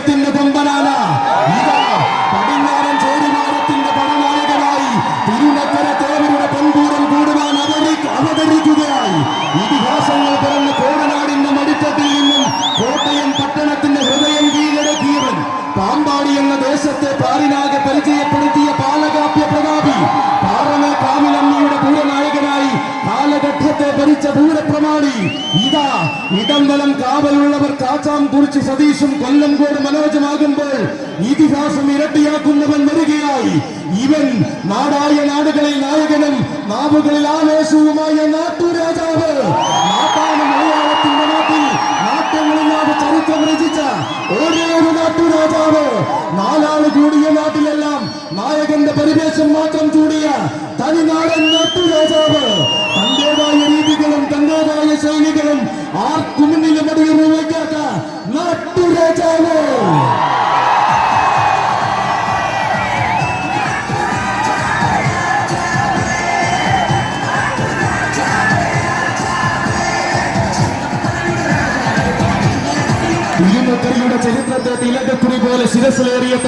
കേരളത്തിന്റെ കൊമ്പനാണ്. ഇതാ പടിഞ്ഞാറൻ ചോരുമാരത്തിന്റെ പടനായകനായി തിരുനക്കര തേവരുടെ പൊൻകൂടം കൂടുവാൻ അവതരിക്കുകയായി. ഇതിഹാസങ്ങൾ പിറന്ന കോടനാടിന്റെ മടിത്തട്ടിൽ നിന്നും കോട്ടയം പട്ടണത്തിന്റെ ഹൃദയം കീഴടക്കിയവൻ, പാമ്പാടി എന്ന ദേശത്തെ പാലിനാകെ പരിചയപ്പെടുത്തിയ പാലകാപ്യ പ്രതാപി, പാറമേ കാമിലമ്മയുടെ പൂരനായകനായി കാലഘട്ടത്തെ ഭരിച്ച പൂരപ്രമാണി. ഇതാ ഇടംബലം കാവലുള്ളവർ കാച്ചാം കുറിച്ച് സതീഷും കൊല്ലംകോട് മനോജമാകുമ്പോൾ ഇതിഹാസം ഇരട്ടിയാക്കുന്നവൻ വരികയായി. ഇവൻ നാടായ നാടുകളിൽ നായകനും നാവുകളിൽ ആവേശവുമായ നാട്ടുരാജാവ്. നാട്ടാണ് മലയാളത്തിന്റെ നാട്ടിൽ നാട്യങ്ങളില്ലാതെ ചരിത്രം രചിച്ച ഒരേ ഒരു നാട്ടുരാജാവ്. നാലാള് കൂടിയ നാട്ടിലെല്ലാം നായകന്റെ പരിവേഷം മാത്രം ചൂടിയ തനിനാടൻ നാട്ടുരാജാവ്. തന്റേതായ രീതികളും തന്റേതായ ശൈലികളും ആർക്കും മുന്നിലും അടിയുറ വയ്ക്കാത്ത നാട്ടുരാജാവ്. തിരുനക്കരയുടെ ചരിത്രത്തെ തിലകക്കുറി പോലെ ശിരസിലേറിയ